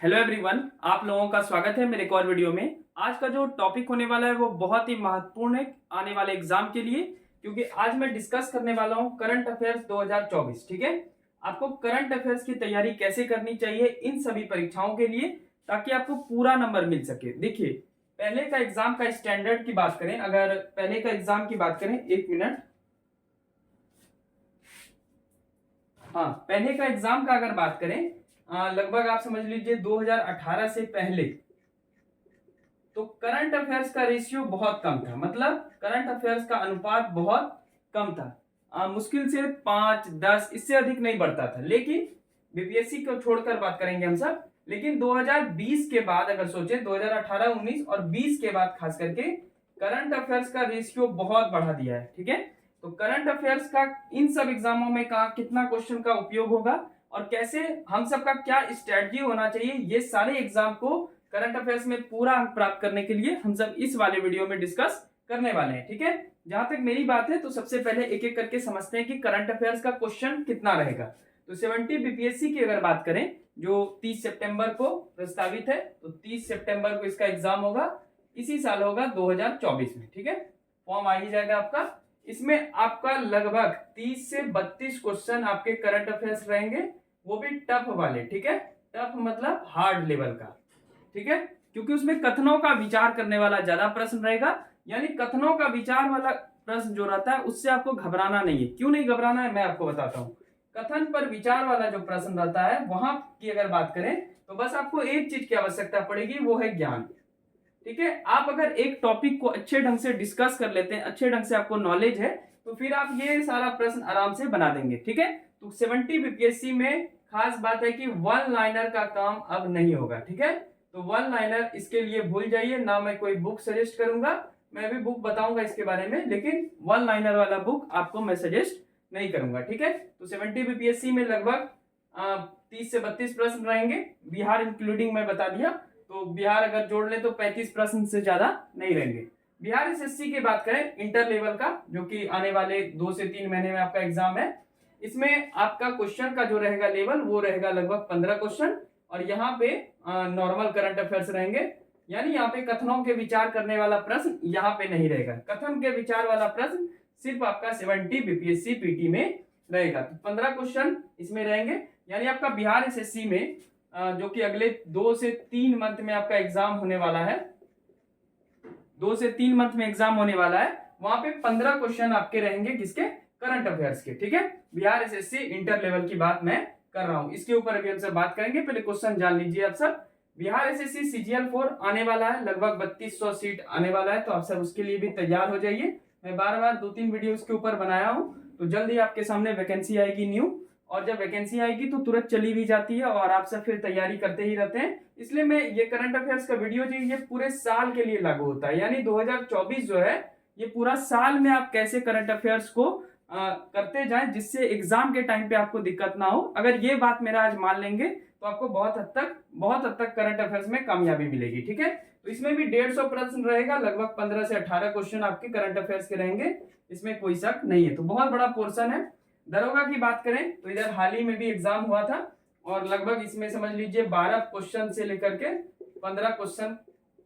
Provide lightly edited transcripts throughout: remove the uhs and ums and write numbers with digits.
Hello everyone, आप लोगों का स्वागत है मेरे एक और वीडियो में। आज का जो टॉपिक होने वाला है वो बहुत ही महत्वपूर्ण है आने वाले एग्जाम के लिए, क्योंकि आज मैं डिस्कस करने वाला हूं करंट अफेयर्स 2024। ठीक है, आपको करंट अफेयर्स की तैयारी कैसे करनी चाहिए इन सभी परीक्षाओं के लिए, ताकि आपको पूरा नंबर मिल सके। देखिए, पहले का एग्जाम का स्टैंडर्ड की बात करें, अगर पहले का एग्जाम की बात करें, एक मिनट। हाँ, पहले का एग्जाम का अगर बात करें, लगभग आप समझ लीजिए 2018 से पहले तो करंट अफेयर्स का रेशियो बहुत कम था। मतलब करंट अफेयर्स का अनुपात बहुत कम था। मुश्किल से 5-10 इससे अधिक नहीं बढ़ता था। लेकिन बीपीएससी को छोड़कर बात करेंगे हम सब, लेकिन 2020 के बाद अगर सोचें, 2018, 19 और 20 के बाद खास करके करंट अफेयर्स का रेशियो बहुत बढ़ा दिया है। ठीक है, तो करंट अफेयर्स का इन सब एग्जामों में कितना क्वेश्चन का उपयोग होगा और कैसे हम सबका क्या स्ट्रेटजी होना चाहिए, ये सारे एग्जाम को करंट अफेयर्स में पूरा अंक प्राप्त करने के लिए हम सब इस वाले वीडियो में डिस्कस करने वाले हैं। ठीक है, जहां तक मेरी बात है तो सबसे पहले एक एक करके समझते हैं कि करंट अफेयर्स का क्वेश्चन कितना रहेगा। तो 70 बीपीएससी की अगर बात करें, जो 30 सितंबर को प्रस्तावित है, तो 30 सितंबर को इसका एग्जाम होगा। इसी साल होगा 2024 में। ठीक है, फॉर्म आ ही जाएगा आपका। इसमें आपका लगभग 30 से 32 क्वेश्चन आपके करंट अफेयर्स रहेंगे, वो भी टफ वाले। ठीक है, टफ मतलब हार्ड लेवल का। ठीक है, क्योंकि उसमें कथनों का विचार करने वाला ज्यादा प्रश्न रहेगा। यानी कथनों का विचार वाला प्रश्न जो रहता है उससे आपको घबराना नहीं है। क्यों नहीं घबराना है मैं आपको बताता हूँ। कथन पर विचार वाला जो प्रश्न रहता है वहां की अगर बात करें तो बस आपको एक चीज की आवश्यकता पड़ेगी, वो है ज्ञान। ठीक है, आप अगर एक टॉपिक को अच्छे ढंग से डिस्कस कर लेते हैं, अच्छे ढंग से आपको नॉलेज है, तो फिर आप ये सारा प्रश्न आराम से बना देंगे। ठीक है, तो 70 बीपीएससी में खास बात है कि वन लाइनर का काम अब नहीं होगा। ठीक है, तो वन लाइनर इसके लिए भूल जाइए ना। मैं कोई बुक सजेस्ट करूंगा, मैं भी बुक बताऊंगा इसके बारे में, लेकिन वन लाइनर वाला बुक आपको मैं सजेस्ट नहीं करूंगा। ठीक है, तो 70 बीपीएससी में लगभग 30 से 32 प्रश्न रहेंगे, बिहार इंक्लूडिंग मैं बता दिया। तो बिहार अगर जोड़ ले तो 35 प्रश्न से ज्यादा नहीं रहेंगे। बिहार एसएससी की बात करें इंटर लेवल का, जो कि आने वाले 2 से 3 महीने में आपका एग्जाम है, इसमें आपका क्वेश्चन का जो रहेगा लेवल वो रहेगा लगभग 15 क्वेश्चन। और यहाँ पे नॉर्मल करंट अफेयर्स रहेंगे। यानी यहाँ पे कथनों के विचार करने वाला प्रश्न यहाँ पे नहीं रहेगा। कथन के विचार वाला प्रश्न सिर्फ आपका 70 बीपीएससी पीटी में रहेगा। तो 15 क्वेश्चन इसमें रहेंगे। यानी आपका बिहार एसएससी में जो कि अगले 2 से 3 मंथ में आपका एग्जाम होने वाला है, 2 से 3 मंथ में एग्जाम होने वाला है, वहां पे 15 क्वेश्चन आपके रहेंगे किसके, करंट अफेयर्स के। ठीक है, बिहार एसएससी इंटर लेवल की बात मैं कर रहा हूं, इसके ऊपर अभी हम सब बात करेंगे। पहले क्वेश्चन जान लीजिए आप सब। बिहार एसएससी सीजीएल 4 आने वाला है, लगभग 3200 सीट आने वाला है, तो आप सब उसके लिए भी तैयार हो जाइए। मैं बार बार 2-3 वीडियो उसके ऊपर बनाया हूं, तो जल्दी आपके सामने वैकेंसी आएगी न्यू, और जब वैकेंसी आएगी तो तुरंत चली भी जाती है और आप सब फिर तैयारी करते ही रहते हैं। इसलिए मैं ये करंट अफेयर्स का वीडियो जो ये पूरे साल के लिए लागू होता है। यानी 2024 जो है ये पूरा साल में आप कैसे करंट अफेयर्स को करते जाएं, जिससे एग्जाम के टाइम पे आपको दिक्कत ना हो। अगर ये बात मेरा आज मान लेंगे तो आपको बहुत हद तक करंट अफेयर्स में कामयाबी मिलेगी। ठीक है, तो इसमें भी 150 प्रश्न रहेगा, लगभग 15 से 18 क्वेश्चन आपके करंट अफेयर्स के रहेंगे, इसमें कोई शक नहीं है। तो बहुत बड़ा पोर्शन है। दरोगा की बात करें तो इधर हाल ही में भी एग्जाम हुआ था, और लगभग इसमें समझ लीजिए 12 क्वेश्चन से लेकर के 15 क्वेश्चन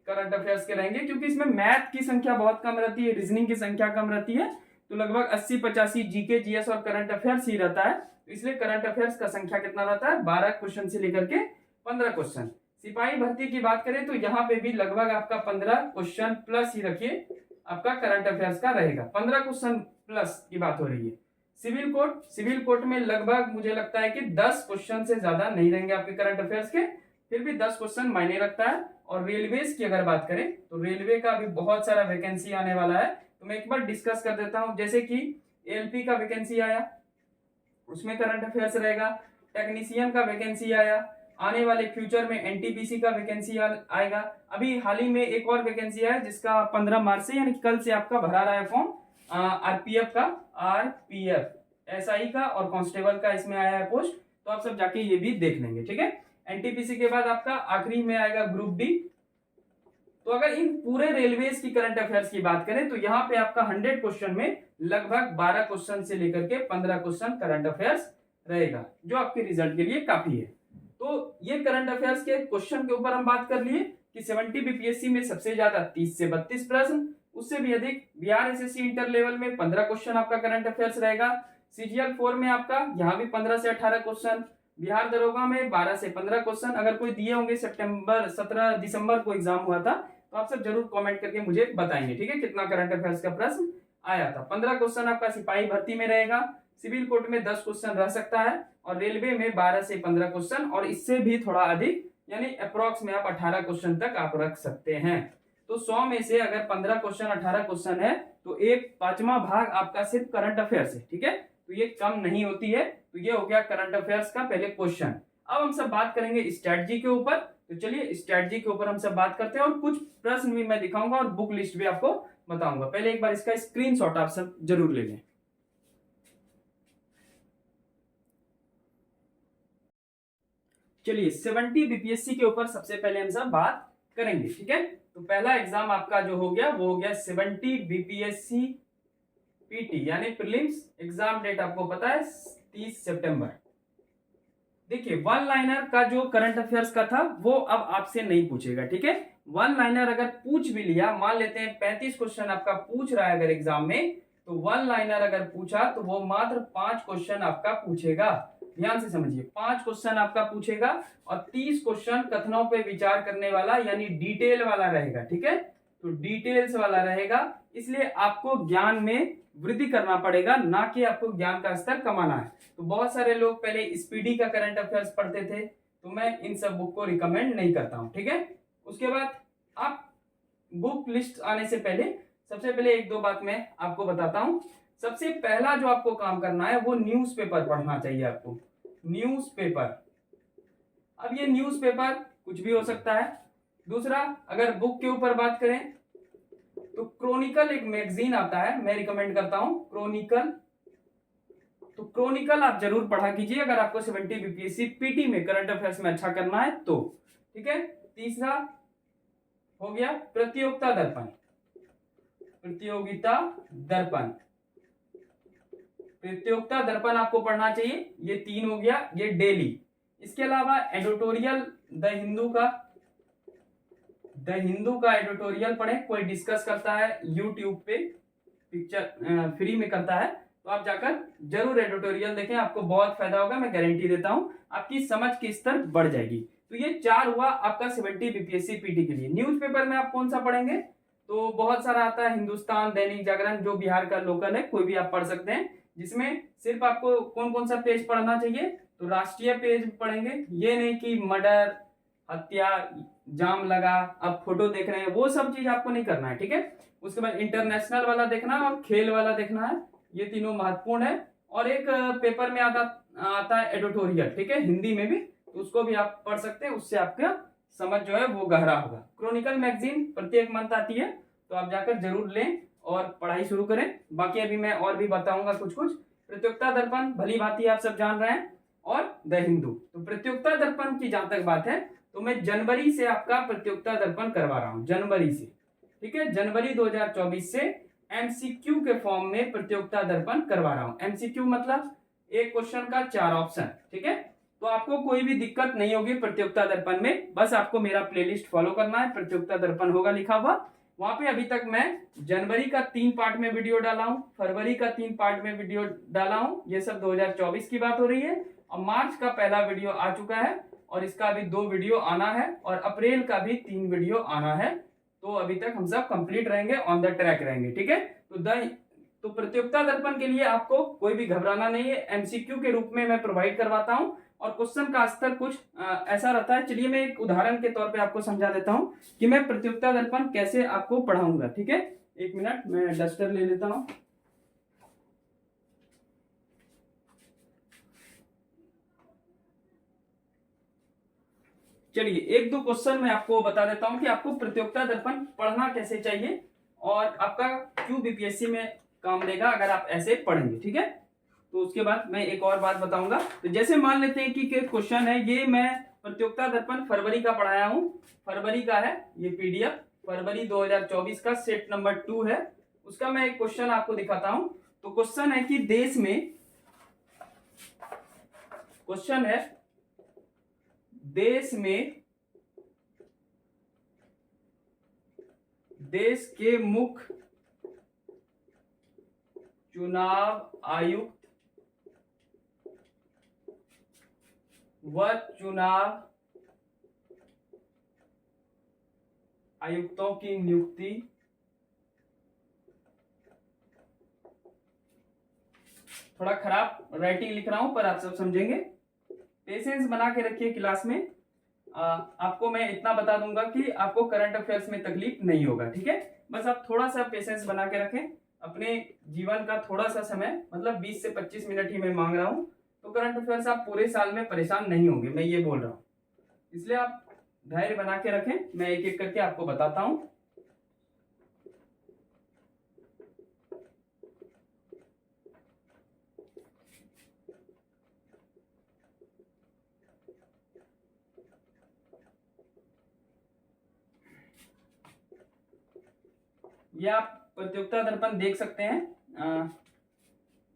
करंट अफेयर्स के रहेंगे, क्योंकि इसमें मैथ की संख्या बहुत कम रहती है, रीजनिंग की संख्या कम रहती है। तो लगभग 80-85 जीके जीएस और करंट अफेयर्स ही रहता है। तो इसलिए करंट अफेयर्स का संख्या कितना रहता है, 12 क्वेश्चन से लेकर के 15 क्वेश्चन। सिपाही भर्ती की बात करें तो यहाँ पे भी लगभग आपका 15 क्वेश्चन प्लस ही रखिए आपका करंट अफेयर्स का रहेगा। 15 क्वेश्चन प्लस की बात हो रही है। सिविल कोर्ट में लगभग मुझे लगता है कि 10 क्वेश्चन से ज्यादा नहीं रहेंगे आपके करंट अफेयर्स के, फिर भी 10 क्वेश्चन मायने रखता है। और रेलवेज की अगर बात करें तो रेलवे का भी बहुत सारा वैकेंसी आने वाला है, तो मैं एक बार डिस्कस कर देता हूं। जैसे कि एलपी का वैकेंसी आया, उसमें करंट अफेयर्स रहेगा। टेक्नीशियन का वैकेंसी आया, आने वाले फ्यूचर में एनटीपीसी का वैकेंसी आएगा। अभी हाल ही में एक और वैकेंसी आया जिसका 15 मार्च से यानी कल से आपका भरा रहा है फॉर्म, आरपीएफ एसआई का और कांस्टेबल का इसमें आया है पोस्ट, तो आप सब जाके ये भी देख लेंगे। ठीक है, एनटीपीसी के बाद आपका आखिरी में आएगा ग्रुप डी। तो अगर इन पूरे रेलवेज की करंट अफेयर्स की बात करें तो यहाँ पे आपका 100 क्वेश्चन में लगभग 12 क्वेश्चन से लेकर के 15 क्वेश्चन करंट अफेयर्स रहेगा, जो आपके रिजल्ट के लिए काफी है। तो ये करंट अफेयर्स के क्वेश्चन के ऊपर हम बात कर लिए कि 70 बीपीएससी में सबसे ज्यादा 30 से 32 प्रश्न, उससे भी अधिक बिहार एसएससी इंटर लेवल में 15 क्वेश्चन आपका करंट अफेयर्स रहेगा। सीजीएल 4 में आपका यहाँ भी 15 से 18 क्वेश्चन, बिहार दरोगा में 12 से 15 क्वेश्चन। अगर कोई दिए होंगे 17 दिसंबर को एग्जाम हुआ था तो आप सब जरूर कमेंट करके मुझे बताएंगे, ठीक है, कितना करंट अफेयर्स का प्रश्न आया था। 15 क्वेश्चन आपका सिपाही भर्ती में रहेगा, सिविल कोर्ट में 10 क्वेश्चन रह सकता है और रेलवे में 12 से 15 क्वेश्चन और इससे भी थोड़ा अधिक यानी अप्रोक्स में आप 18 क्वेश्चन तक आप रख सकते हैं। तो 100 में से अगर 15 क्वेश्चन 18 क्वेश्चन है तो 1/5वां भाग आपका सिर्फ करंट अफेयर्स है, ठीक है, तो ये कम नहीं होती है। तो ये हो गया करंट अफेयर्स का पहले क्वेश्चन। अब हम सब बात करेंगे स्ट्रेटजी के ऊपर, तो चलिए स्ट्रेटजी के ऊपर हम सब बात करते हैं और कुछ प्रश्न भी मैं दिखाऊंगा और बुक लिस्ट भी आपको बताऊंगा। पहले एक बार इसका स्क्रीनशॉट आप सब जरूर ले लें। चलिए 70 बीपीएससी के ऊपर सबसे पहले हम सब बात करेंगे, ठीक है। तो पहला एग्जाम आपका जो हो गया वो हो गया 70 बीपीएससी पीटी यानी प्रीलिम्स। एग्जाम डेट आपको पता है 30 सितंबर। देखिए वन लाइनर का जो करंट अफेयर्स का था वो अब आपसे नहीं पूछेगा, ठीक है। वन लाइनर अगर पूछ भी लिया, मान लेते हैं 35 क्वेश्चन आपका पूछ रहा है अगर एग्जाम में, तो वन लाइनर अगर पूछा तो वो मात्र 5 क्वेश्चन आपका पूछेगा। ध्यान से समझिए, 5 क्वेश्चन आपका पूछेगा और 30 क्वेश्चन कथनों पे विचार करने वाला यानी डिटेल वाला रहेगा, ठीक है। तो डिटेल्स वाला रहेगा, इसलिए आपको ज्ञान में वृद्धि करना पड़ेगा, ना कि आपको ज्ञान का स्तर कमाना है। तो बहुत सारे लोग पहले स्पीडी का करंट अफेयर्स पढ़ते थे, तो मैं इन सब बुक को रिकमेंड नहीं करता हूं, ठीक है। उसके बाद आप बुक लिस्ट आने से पहले सबसे पहले 1-2 बात मैं आपको बताता हूं। सबसे पहला जो आपको काम करना है वो न्यूज़पेपर पढ़ना चाहिए आपको, न्यूज़पेपर। अब ये न्यूज़पेपर कुछ भी हो सकता है। दूसरा, अगर बुक के ऊपर बात करें तो क्रॉनिकल एक मैगजीन आता है, मैं रिकमेंड करता हूं क्रॉनिकल। तो क्रॉनिकल आप जरूर पढ़ा कीजिए अगर आपको 70 बीपीएससी पीटी में करंट अफेयर्स में अच्छा करना है तो, ठीक है। तीसरा हो गया प्रतियोगिता दर्पण, प्रतियोगिता दर्पण, प्रतियोगिता दर्पण आपको पढ़ना चाहिए। ये 3 हो गया, ये डेली। इसके अलावा एडिटोरियल द हिंदू का एडिटोरियल पढ़ें। कोई डिस्कस करता है यूट्यूब पे, पिक्चर फ्री में करता है, तो आप जाकर जरूर एडिटोरियल देखें, आपको बहुत फायदा होगा, मैं गारंटी देता हूं, आपकी समझ की स्तर बढ़ जाएगी। तो ये 4 हुआ आपका 70 बीपीएससी पीटी के लिए। न्यूज़पेपर में आप कौन सा पढ़ेंगे, तो बहुत सारा आता है, हिंदुस्तान, दैनिक जागरण, जो बिहार का लोकल है कोई भी आप पढ़ सकते हैं, जिसमें सिर्फ आपको कौन कौन सा पेज पढ़ना चाहिए, तो राष्ट्रीय पेज पढ़ेंगे। ये नहीं कि मर्डर, हत्या, जाम लगा, आप फोटो देख रहे हैं, वो सब चीज आपको नहीं करना है, ठीक है। उसके बाद इंटरनेशनल वाला देखना है और खेल वाला देखना है, ये तीनों महत्वपूर्ण है। और एक पेपर में आता है एडिटोरियल, ठीक है, हिंदी में भी, तो उसको भी आप पढ़ सकते हैं, उससे आपका समझ जो है वो गहरा होगा। क्रॉनिकल मैगजीन प्रत्येक मंथ आती है, तो आप जाकर जरूर लें और पढ़ाई शुरू करें। बाकी अभी मैं और भी बताऊंगा कुछ कुछ। प्रतियोगिता दर्पण भली भांति आप सब जान रहे हैं, और द हिंदू। तो प्रतियोगिता दर्पण की जहां तक बात है तो मैं जनवरी से आपका प्रतियोगिता दर्पण करवा रहा हूं, जनवरी से, ठीक है। जनवरी 2024 से एमसीक्यू के फॉर्म में प्रतियोगिता दर्पण करवा रहा हूं। एमसीक्यू मतलब एक क्वेश्चन का 4 ऑप्शन, ठीक है। तो आपको कोई भी दिक्कत नहीं होगी प्रतियोगिता दर्पण में, बस आपको मेरा प्लेलिस्ट फॉलो करना है, प्रतियोगिता दर्पण होगा लिखा हुआ वहां पे। अभी तक मैं जनवरी का 3 पार्ट में वीडियो डाला हूं, फरवरी का 3 पार्ट में वीडियो डाला हूं, ये सब 2024 की बात हो रही है। और मार्च का पहला वीडियो आ चुका है और इसका अभी 2 वीडियो आना है, और अप्रैल का भी 3 वीडियो आना है। तो अभी तक हम सब कंप्लीट रहेंगे, ऑन द ट्रैक रहेंगे, ठीक है। तो प्रतियोगिता दर्पण के लिए आपको कोई भी घबराना नहीं है, एमसीक्यू के रूप में मैं प्रोवाइड करवाता हूं और क्वेश्चन का स्तर कुछ ऐसा रहता है। चलिए मैं एक उदाहरण के तौर पे आपको समझा देता हूं कि मैं प्रतियोगिता दर्पण कैसे आपको पढ़ाऊंगा, ठीक है। 1 मिनट मैं डस्टर ले लेता हूं। चलिए 1-2 क्वेश्चन मैं आपको बता देता हूं कि आपको प्रतियोगिता दर्पण पढ़ना कैसे चाहिए और आपका क्यों बीपीएससी में काम देगा अगर आप ऐसे पढ़ेंगे, ठीक है। तो उसके बाद मैं एक और बात बताऊंगा। तो जैसे मान लेते हैं कि क्वेश्चन है, ये मैं प्रतियोगिता दर्पण फरवरी का पढ़ाया हूं, फरवरी का है ये पीडीएफ, फरवरी 2024 का सेट नंबर 2 है, उसका मैं एक क्वेश्चन आपको दिखाता हूं। तो क्वेश्चन है कि देश के मुख्य चुनाव आयुक्त व चुनाव आयुक्तों की नियुक्ति थोड़ा खराब राइटिंग लिख रहा हूं पर आप सब समझेंगे। पेशेंस बना के रखिए क्लास में। आपको मैं इतना बता दूंगा कि आपको करंट अफेयर्स में तकलीफ नहीं होगा, ठीक है। बस आप थोड़ा सा पेशेंस बना के रखें, अपने जीवन का थोड़ा सा समय, मतलब 20 से 25 मिनट ही मैं मांग रहा हूं, तो करंट अफेयर्स आप पूरे साल में परेशान नहीं होंगे, मैं ये बोल रहा हूँ। इसलिए आप धैर्य बना के रखें, मैं एक एक करके आपको बताता हूं। ये आप प्रतियोगिता दर्पण देख सकते हैं,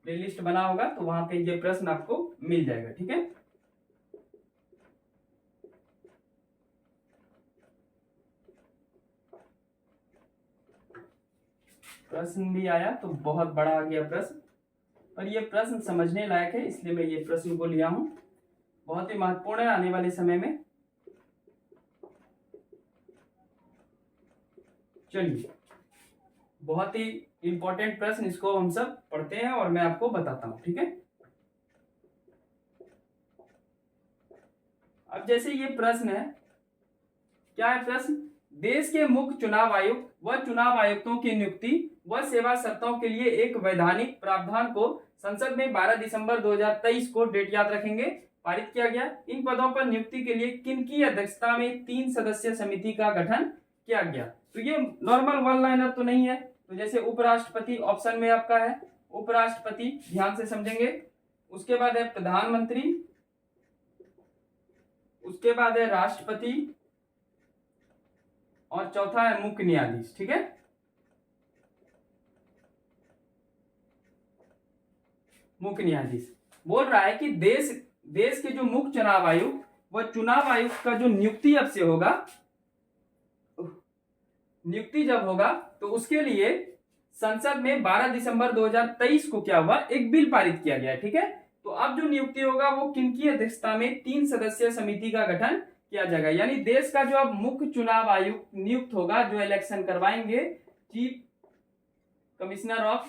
प्लेलिस्ट बना होगा तो वहां पे ये प्रश्न आपको मिल जाएगा, ठीक है। प्रश्न भी आया तो बहुत बड़ा आ गया प्रश्न, पर ये प्रश्न समझने लायक है, इसलिए मैं ये प्रश्न को लिया हूं। बहुत ही महत्वपूर्ण है आने वाले समय में। चलिए, बहुत ही इंपॉर्टेंट प्रश्न, इसको हम सब पढ़ते हैं और मैं आपको बताता हूं, ठीक है। अब जैसे ये प्रश्न है, क्या है प्रश्न? देश के मुख्य चुनाव आयुक्त व चुनाव आयुक्तों की नियुक्ति व सेवा शर्तों के लिए एक वैधानिक प्रावधान को संसद में 12 दिसंबर 2023 को, डेट याद रखेंगे, पारित किया गया। इन पदों पर नियुक्ति के लिए किनकी अध्यक्षता में 3 सदस्यीय समिति का गठन किया गया? तो ये नॉर्मल वन लाइनर तो नहीं है, तो जैसे उपराष्ट्रपति ऑप्शन में आपका है, उपराष्ट्रपति ध्यान से समझेंगे, उसके बाद है प्रधानमंत्री, उसके बाद है राष्ट्रपति, और चौथा है मुख्य न्यायाधीश, ठीक है। मुख्य न्यायाधीश बोल रहा है कि देश के जो मुख्य चुनाव आयुक्त व चुनाव आयुक्त का जो नियुक्ति अब से होगा, नियुक्ति जब होगा तो उसके लिए संसद में 12 दिसंबर 2023 को क्या हुआ, एक बिल पारित किया गया, ठीक है। तो अब जो नियुक्ति होगा वो किनकी अध्यक्षता में 3 सदस्यीय समिति का गठन किया जाएगा। यानी देश का जो अब मुख्य चुनाव आयुक्त नियुक्त होगा, जो इलेक्शन करवाएंगे, चीफ कमिश्नर ऑफ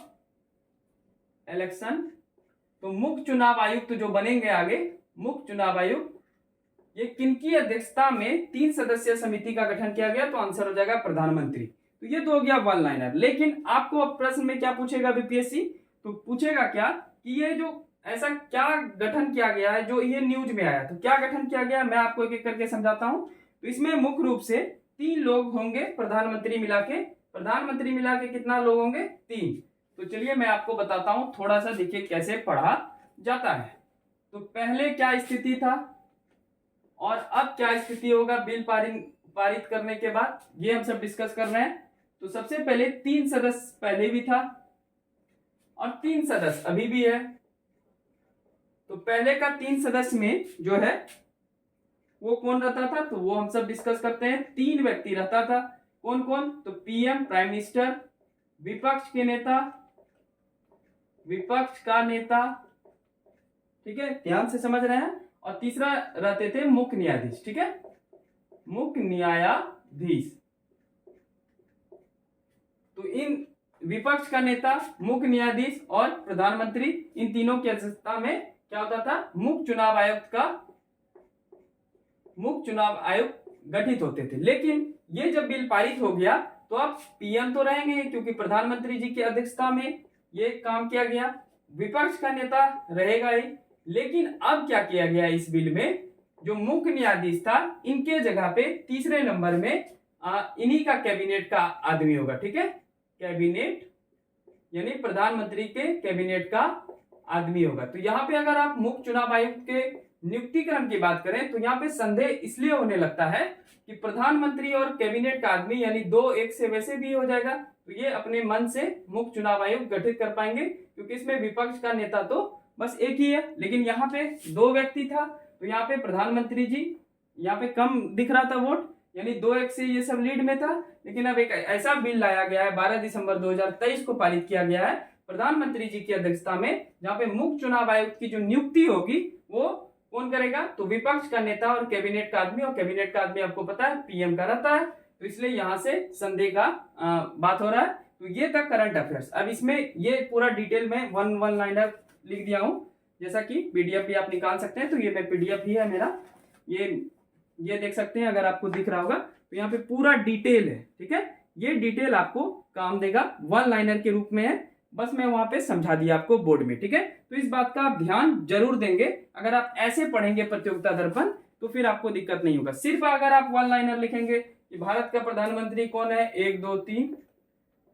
इलेक्शन, तो मुख्य चुनाव आयुक्त जो बनेंगे आगे, मुख्य चुनाव आयुक्त, ये किनकी अध्यक्षता में 3 सदस्यीय समिति का गठन किया गया? तो आंसर हो जाएगा प्रधानमंत्री। तो ये तो हो गया वन लाइनर। लेकिन आपको अब प्रश्न में क्या पूछेगा बीपीएससी? तो पूछेगा क्या कि ये जो ऐसा क्या गठन किया गया है, जो ये न्यूज में आया, तो क्या गठन किया गया, मैं आपको एक एक करके समझाता हूं। तो इसमें मुख्य रूप से 3 लोग होंगे, प्रधानमंत्री मिला के। प्रधानमंत्री मिला के कितना लोग होंगे? 3। तो चलिए मैं आपको बताता हूं, थोड़ा सा देखिए कैसे पढ़ा जाता है। तो पहले क्या स्थिति था और अब क्या स्थिति होगा बिल पारित करने के बाद, ये हम सब डिस्कस कर रहे हैं। तो सबसे पहले 3 सदस्य पहले भी था और 3 सदस्य अभी भी है। तो पहले का 3 सदस्य में जो है वो कौन रहता था, तो वो हम सब डिस्कस करते हैं। 3 व्यक्ति रहता था, कौन कौन? तो पीएम, प्राइम मिनिस्टर, विपक्ष के नेता, विपक्ष का नेता, ठीक है, ध्यान से समझ रहे हैं। और तीसरा रहते थे मुख्य न्यायाधीश, ठीक है, मुख्य न्यायाधीश। तो इन विपक्ष का नेता, मुख्य न्यायाधीश और प्रधानमंत्री, इन तीनों की अध्यक्षता में क्या होता था, मुख्य चुनाव आयुक्त गठित होते थे। लेकिन ये जब बिल पारित हो गया तो अब पीएम तो रहेंगे, क्योंकि प्रधानमंत्री जी की अध्यक्षता में ये काम किया गया, विपक्ष का नेता रहेगा ही। लेकिन अब क्या किया गया इस बिल में, जो मुख्य न्यायाधीश था, इनके जगह पे तीसरे नंबर में इन्हीं का कैबिनेट का आदमी होगा, ठीक है, कैबिनेट, यानी प्रधानमंत्री के कैबिनेट का आदमी होगा। तो यहाँ पे अगर आप मुख्य चुनाव आयुक्त के नियुक्तिकरण की बात करें तो यहाँ पे संदेह इसलिए होने लगता है कि प्रधानमंत्री और कैबिनेट का आदमी, यानी 2 एक से वैसे भी हो जाएगा, तो ये अपने मन से मुख्य चुनाव आयुक्त गठित कर पाएंगे, क्योंकि इसमें विपक्ष का नेता तो बस एक ही है। लेकिन यहाँ पे 2 व्यक्ति था, तो यहाँ पे प्रधानमंत्री जी यहाँ पे कम दिख रहा था वोट, यानी 2-1 से ये सब लीड में था। लेकिन अब एक ऐसा बिल लाया गया है 12 दिसंबर 2023 को पारित किया गया है प्रधानमंत्री जी की अध्यक्षता में, जहां पे मुख्य चुनाव आयुक्त की जो नियुक्ति होगी वो कौन करेगा, तो विपक्ष का नेता और कैबिनेट का आदमी, और कैबिनेट का आदमी आपको पता है पीएम का रहता है, तो इसलिए यहाँ से संदेह का बात हो रहा है। तो ये था करंट अफेयर्स। अब इसमें ये पूरा डिटेल में वन लाइनर लिख दिया हूँ, जैसा कि पीडीएफ भी आप निकाल सकते हैं। तो ये पीडीएफ ही है मेरा, ये देख सकते हैं अगर आपको दिख रहा होगा, तो यहाँ पे पूरा डिटेल है, ठीक है। ये डिटेल आपको काम देगा, वन लाइनर के रूप में है, बस मैं वहां पे समझा दिया आपको बोर्ड में, ठीक है। तो इस बात का आप ध्यान जरूर देंगे, अगर आप ऐसे पढ़ेंगे प्रतियोगिता दर्पण तो फिर आपको दिक्कत नहीं होगा। सिर्फ अगर आप वन लाइनर लिखेंगे कि भारत का प्रधानमंत्री कौन है, 1 2 3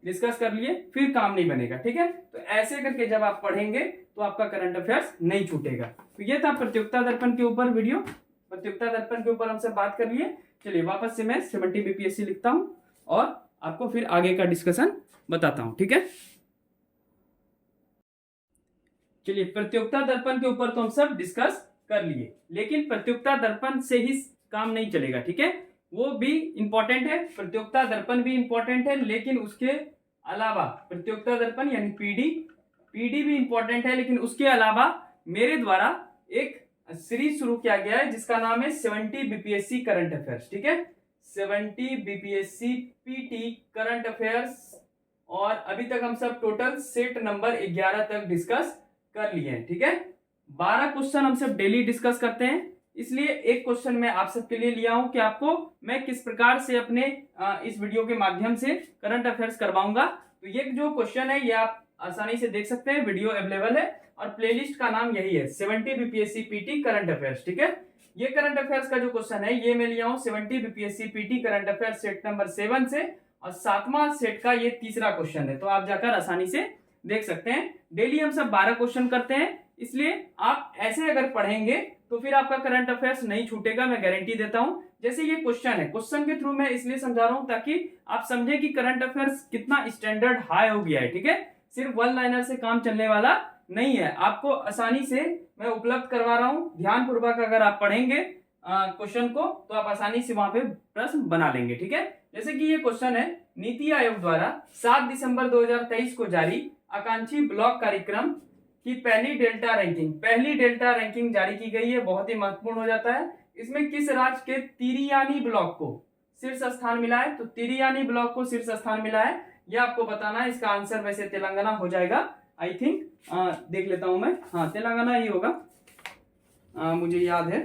डिस्कस कर लिए, फिर काम नहीं बनेगा, ठीक है। तो ऐसे करके जब आप पढ़ेंगे तो आपका करंट अफेयर्स नहीं छूटेगा। तो ये था प्रतियोगिता दर्पण के ऊपर वीडियो, प्रतियोगिता दर्पण के ऊपर हमसे बात कर लिए। चलिए वापस से मैं 70 बीपीएससी लिखता हूं और आपको फिर आगे का डिस्कशन बताता हूं, ठीक है। चलिए प्रतियोगिता दर्पण के ऊपर तो हम सब डिस्कस कर लिए, लेकिन प्रतियोगिता दर्पण से ही काम नहीं चलेगा, ठीक है। वो भी इंपॉर्टेंट है, प्रतियोगिता दर्पण भी इंपॉर्टेंट है, लेकिन उसके अलावा प्रतियोगिता दर्पण यानी पीडी भी इंपॉर्टेंट है, लेकिन उसके अलावा मेरे द्वारा एक सीरीज शुरू किया गया है जिसका नाम है 70 बीपीएससी करंट अफेयर्स, ठीक है। 70 बीपीएससी पीटी करंट अफेयर्स, और अभी तक हम सब टोटल सेट नंबर 11 तक डिस्कस कर लिए हैं, ठीक है। 12 क्वेश्चन हम सब डेली डिस्कस करते हैं, इसलिए एक क्वेश्चन मैं आप सबके लिए लिया हूं कि आपको मैं किस प्रकार से अपने इस वीडियो के माध्यम से करंट अफेयर्स करवाऊंगा। तो ये जो क्वेश्चन है ये आप आसानी से देख सकते हैं, वीडियो अवेलेबल है और प्लेलिस्ट का नाम यही है 70 बीपीएससी पीटी करंट अफेयर्स, ठीक है। ये करंट अफेयर्स का जो क्वेश्चन है ये मैं लिया हूं 70 BPSC PT current affairs set number 7 से, और 7वां सेट का ये तीसरा क्वेश्चन है, तो आप जाकर आसानी से देख सकते हैं। डेली हम सब 12 क्वेश्चन करते हैं, इसलिए आप ऐसे अगर पढ़ेंगे तो फिर आपका करंट अफेयर्स नहीं छूटेगा, मैं गारंटी देता हूं। जैसे ये क्वेश्चन है, क्वेश्चन के थ्रू मैं इसलिए समझा रहा हूं ताकि आप समझे कि करंट अफेयर्स कितना स्टैंडर्ड हाई हो गया है, ठीक है। सिर्फ वन लाइनर से काम चलने वाला नहीं है, आपको आसानी से मैं उपलब्ध करवा रहा हूं। ध्यान पूर्वक अगर आप पढ़ेंगे क्वेश्चन को तो आप आसानी से वहां पे प्रश्न बना लेंगे, ठीक है। जैसे कि ये क्वेश्चन है, नीति आयोग द्वारा 7 दिसंबर 2023 को जारी आकांक्षी ब्लॉक कार्यक्रम की पहली डेल्टा रैंकिंग जारी की गई है, बहुत ही महत्वपूर्ण हो जाता है। इसमें किस राज्य के तिरियानी ब्लॉक को शीर्ष स्थान मिला है, तो तिरियानी ब्लॉक को शीर्ष स्थान मिला है, यह आपको बताना है। इसका आंसर वैसे तेलंगाना हो जाएगा, आई थिंक, देख लेता हूं मैं, हाँ तेलंगाना ही होगा, मुझे याद है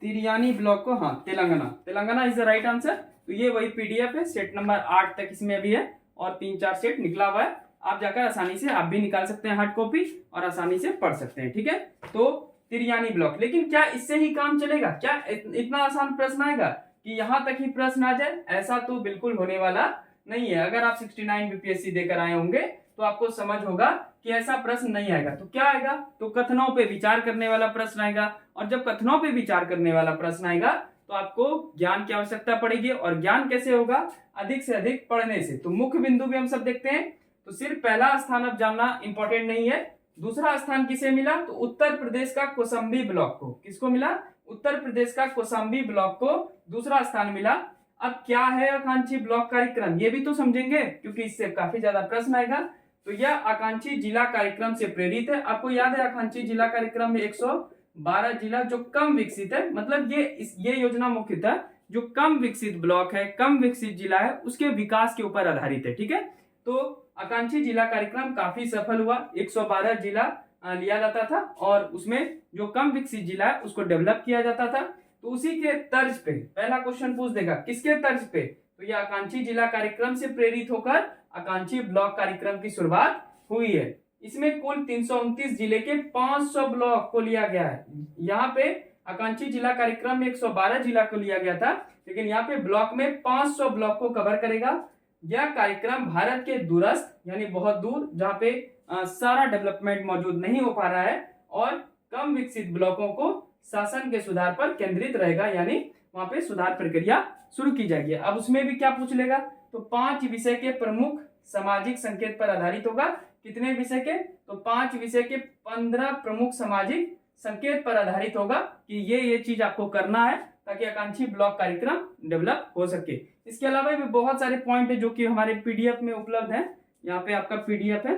तिरियानी ब्लॉक को, हाँ Telangana is the right answer. तो ये वही पीडीएफ है, सेट नंबर 8 तक इसमें अभी है और 3-4 सेट निकला हुआ है, आप जाकर आसानी से आप भी निकाल सकते हैं हार्ड कॉपी और आसानी से पढ़ सकते हैं, ठीक है। तो तिरियानी ब्लॉक, लेकिन क्या इससे ही काम चलेगा, क्या इतना आसान प्रश्न आएगा कि यहां तक ही प्रश्न आ जाए, ऐसा तो बिल्कुल होने वाला नहीं है। अगर आप 69 बीपीएससी देकर आए होंगे तो आपको समझ होगा कि ऐसा प्रश्न नहीं आएगा। तो क्या आएगा, तो कथनों पे विचार करने वाला प्रश्न आएगा, और जब कथनों पे विचार करने वाला प्रश्न आएगा तो आपको ज्ञान की आवश्यकता पड़ेगी, और ज्ञान कैसे होगा, अधिक से अधिक पढ़ने से। तो मुख्य बिंदु भी हम सब देखते हैं, तो सिर्फ पहला स्थान अब जानना इंपॉर्टेंट नहीं है। दूसरा स्थान किसे मिला, तो उत्तर प्रदेश का कौशाम्बी ब्लॉक को, किसको मिला, उत्तर प्रदेश का कौशाम्बी ब्लॉक को दूसरा स्थान मिला। अब क्या है आकांक्षी ब्लॉक कार्यक्रम, ये भी तो समझेंगे क्योंकि इससे काफी ज्यादा प्रश्न आएगा। तो यह आकांक्षी जिला कार्यक्रम से प्रेरित है। आपको याद है आकांक्षी जिला कार्यक्रम में 112 जिला जो कम विकसित है, मतलब ये योजना मुख्यतः जो कम विकसित ब्लॉक है, कम विकसित जिला है, उसके विकास के ऊपर आधारित है, ठीक है। तो आकांक्षी जिला कार्यक्रम काफी सफल हुआ, 112 जिला लिया जाता था और उसमें जो कम विकसित जिला है उसको डेवलप किया जाता था। तो उसी के तर्ज पे पहला क्वेश्चन पूछ देगा, किसके तर्ज पे, तो ये आकांक्षी जिला कार्यक्रम से प्रेरित होकर आकांक्षी ब्लॉक कार्यक्रम की शुरुआत हुई है। इसमें कुल 329 जिले के 500 ब्लॉक को लिया गया है। यहाँ पे आकांक्षी जिला कार्यक्रम में 112 जिला को लिया गया था, लेकिन यहाँ पे ब्लॉक में 500 ब्लॉक को कवर करेगा। यह कार्यक्रम भारत के दूरस्थ यानी बहुत दूर, जहाँ पे सारा डेवलपमेंट मौजूद नहीं हो पा रहा है, और कम विकसित ब्लॉकों को शासन के सुधार पर केंद्रित रहेगा, यानी वहां पे सुधार प्रक्रिया शुरू की जाएगी। अब उसमें भी क्या पूछ लेगा, तो 5 विषय के प्रमुख सामाजिक संकेत पर आधारित होगा। कितने विषय के, तो 5 विषय के 15 प्रमुख सामाजिक संकेत पर आधारित होगा कि ये चीज आपको करना है ताकि आकांक्षी ब्लॉक कार्यक्रम डेवलप हो सके। इसके अलावा भी बहुत सारे पॉइंट है जो कि हमारे पीडीएफ में उपलब्ध है। यहाँ पे आपका पीडीएफ है,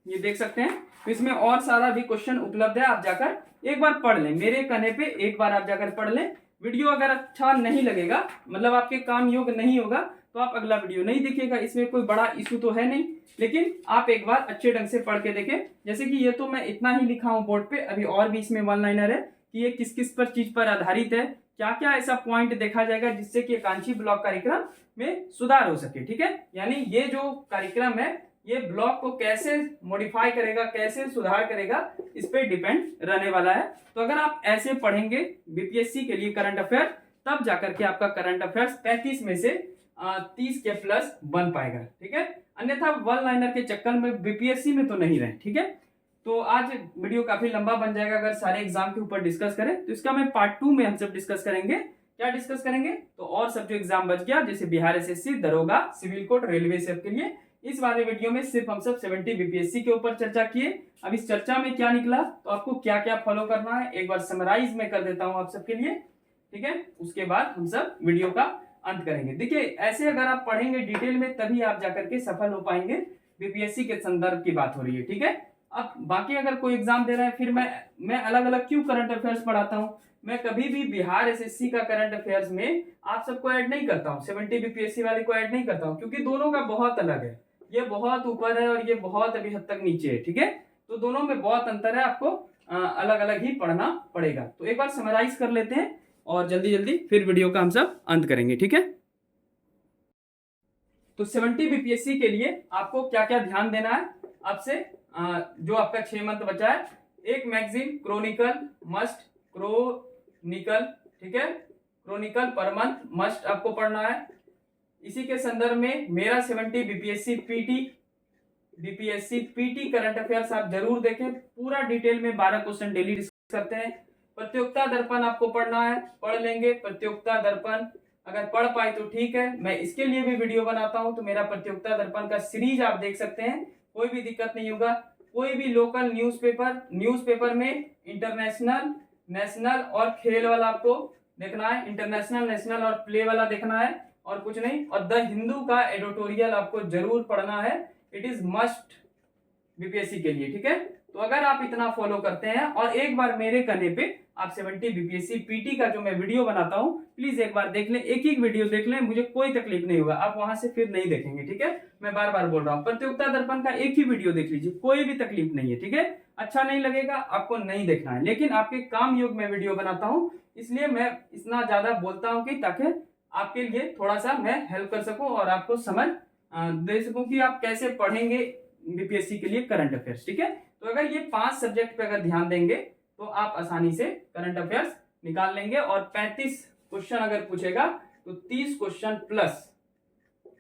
ये देख सकते हैं। तो इसमें और सारा भी क्वेश्चन उपलब्ध है, आप जाकर एक बार पढ़ लें। मेरे कहने पे एक बार आप जाकर पढ़ लें। वीडियो अगर अच्छा नहीं लगेगा, मतलब आपके काम योग्य नहीं होगा, तो आप अगला वीडियो नहीं देखिएगा। इसमें कोई बड़ा इशू तो है नहीं, लेकिन आप एक बार अच्छे ढंग से पढ़ के देखें। जैसे कि ये तो मैं इतना ही लिखा हूँ बोर्ड पे, अभी और भी इसमें वन लाइनर है कि ये किस किस पर चीज पर आधारित है, क्या क्या ऐसा पॉइंट देखा जाएगा जिससे कि आकांक्षी ब्लॉक कार्यक्रम में सुधार हो सके। ठीक है, यानी ये जो कार्यक्रम है ये ब्लॉक को कैसे मॉडिफाई करेगा, कैसे सुधार करेगा, इस पे डिपेंड रहने वाला है। तो अगर आप ऐसे पढ़ेंगे बीपीएससी के लिए करंट अफेयर, तब जाकर के आपका करंट अफेयर्स 35 में से 30 के प्लस बन पाएगा। ठीक है, अन्यथा वन लाइनर के चक्कर में बीपीएससी में तो नहीं रहे। ठीक है, तो आज वीडियो काफी लंबा बन जाएगा अगर सारे एग्जाम के ऊपर डिस्कस करें, तो इसका मैं पार्ट 2 में हम सब डिस्कस करेंगे। क्या डिस्कस करेंगे, तो और सब जो एग्जाम बच गया जैसे बिहार एसएससी, दरोगा, सिविल कोड, रेलवे सब के लिए, इस वाले वीडियो में सिर्फ हम सब 70 बीपीएससी के ऊपर चर्चा किए। अब इस चर्चा में क्या निकला, तो आपको क्या क्या फॉलो करना है एक बार समराइज में कर देता हूं आप सबके लिए। ठीक है, उसके बाद हम सब वीडियो का अंत करेंगे। देखिए, ऐसे अगर आप पढ़ेंगे डिटेल में तभी आप जाकर के सफल हो पाएंगे। बीपीएससी के संदर्भ की बात हो रही है। ठीक है, अब बाकी अगर कोई एग्जाम दे रहा है, फिर मैं अलग अलग क्यों करंट अफेयर्स पढ़ाता हूं। मैं कभी भी बिहार एसएससी का करंट अफेयर्स में आप सबको ऐड नहीं करता हूं, 70 बीपीएससी वाले को ऐड नहीं करता हूं, क्योंकि दोनों का बहुत अलग है। ये बहुत ऊपर है और ये बहुत अभी हद तक नीचे है। ठीक है, तो दोनों में बहुत अंतर है, आपको अलग अलग ही पढ़ना पड़ेगा। तो एक बार समराइज कर लेते हैं और जल्दी जल्दी फिर वीडियो का हम सब अंत करेंगे। ठीक है, तो 70 बीपीएससी के लिए आपको क्या क्या ध्यान देना है, आपसे जो आपका 6 मंथ बचा है, एक मैगजीन क्रॉनिकल मस्ट, क्रॉनिकल, ठीक है, क्रॉनिकल पर मंथ मस्ट आपको पढ़ना है। इसी के संदर्भ में मेरा 70 बीपीएससी पीटी करंट अफेयर्स आप जरूर देखें, पूरा डिटेल में 12 क्वेश्चन डेली डिस्कस करते हैं। प्रतियोगिता दर्पण आपको पढ़ना है, पढ़ लेंगे प्रतियोगिता दर्पण, अगर पढ़ पाए तो ठीक है। मैं इसके लिए भी वीडियो बनाता हूं, तो मेरा प्रतियोगिता दर्पण का सीरीज आप देख सकते हैं, कोई भी दिक्कत नहीं होगा। कोई भी लोकल न्यूज़पेपर में इंटरनेशनल, नेशनल और खेल वाला आपको देखना है, इंटरनेशनल, नेशनल और प्ले वाला देखना है, और कुछ नहीं। और द हिंदू का एडिटोरियल आपको जरूर पढ़ना है, इट इज मस्ट बीपीएससी के लिए। ठीक है, तो अगर आप इतना फॉलो करते हैं और एक बार मेरे कहने पे आप 70 बीपीएससी पीटी का जो मैं वीडियो बनाता हूं, प्लीज एक बार देख लें, एक एक वीडियो देख लें, मुझे कोई तकलीफ नहीं होगा, आप वहां से फिर नहीं देखेंगे। ठीक है, मैं बार बार बोल रहा हूं, प्रतियोगिता दर्पण का एक ही वीडियो देख लीजिए, कोई भी तकलीफ नहीं है। ठीक है, अच्छा नहीं लगेगा आपको नहीं देखना है, लेकिन आपके काम योग में वीडियो बनाता हूं, इसलिए मैं इतना ज्यादा बोलता हूं कि ताकि आपके लिए थोड़ा सा मैं हेल्प कर सकूं और आपको समझ दे सकूं कि आप कैसे पढ़ेंगे बीपीएससी के लिए करंट अफेयर्स। ठीक है, तो अगर ये 5 सब्जेक्ट पे अगर ध्यान देंगे तो आप आसानी से करंट अफेयर्स निकाल लेंगे। और 35 क्वेश्चन अगर पूछेगा तो 30 क्वेश्चन प्लस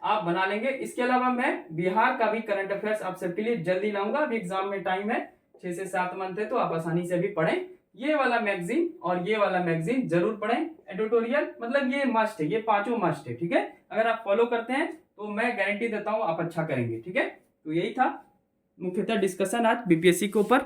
आप बना लेंगे। इसके अलावा मैं बिहार का भी करंट अफेयर्स आप सबके लिए जल्दी लाऊंगा, अभी एग्जाम में टाइम है, 6 से 7 मंथ है, तो आप आसानी से भी पढ़ें। ये वाला मैगजीन और ये वाला मैगजीन जरूर पढ़ें, एडिटोरियल, मतलब ये मस्ट है, ये 5 मस्ट है। ठीक है, अगर आप फॉलो करते हैं तो मैं गारंटी देता हूं आप अच्छा करेंगे। ठीक है, तो यही था मुख्यतः डिस्कशन आज बीपीएससी के ऊपर।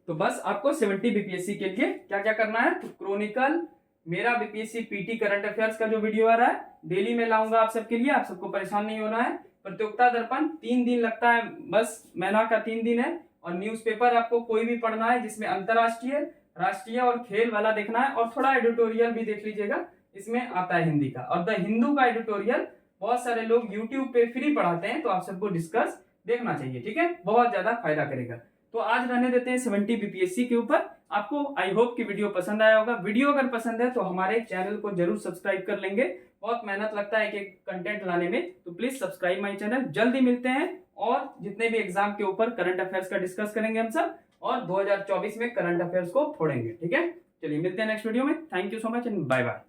तो बस आपको 70 बीपीएससी के लिए क्या क्या करना है, तो क्रॉनिकल, मेरा बीपीएससी पीटी करंट अफेयर्स का जो वीडियो आ रहा है डेली में लाऊंगा आप सबके लिए, आप सबको परेशान नहीं होना है। प्रतियोगिता दर्पण 3 दिन लगता है, बस महीना का 3 दिन है। और न्यूज़पेपर आपको कोई भी पढ़ना है जिसमें अंतरराष्ट्रीय, राष्ट्रीय और खेल वाला देखना है, और थोड़ा एडिटोरियल भी देख लीजिएगा, इसमें आता है हिंदी का। और द हिंदू का एडिटोरियल बहुत सारे लोग यूट्यूब पे फ्री पढ़ाते हैं, तो आप सबको डिस्कस देखना चाहिए। ठीक है, बहुत ज्यादा फायदा करेगा। तो आज रहने देते हैं 70 बीपीएससी के ऊपर। आपको आई होप कि वीडियो पसंद आया होगा। वीडियो अगर पसंद है तो हमारे चैनल को जरूर सब्सक्राइब कर लेंगे, बहुत मेहनत लगता है एक कंटेंट लाने में, तो प्लीज सब्सक्राइब माय चैनल। जल्दी मिलते हैं और जितने भी एग्जाम के ऊपर करंट अफेयर्स का डिस्कस करेंगे हम सब, और 2024 में करंट अफेयर्स को फोड़ेंगे। ठीक है, चलिए मिलते हैं नेक्स्ट वीडियो में। Thank you so much and bye bye.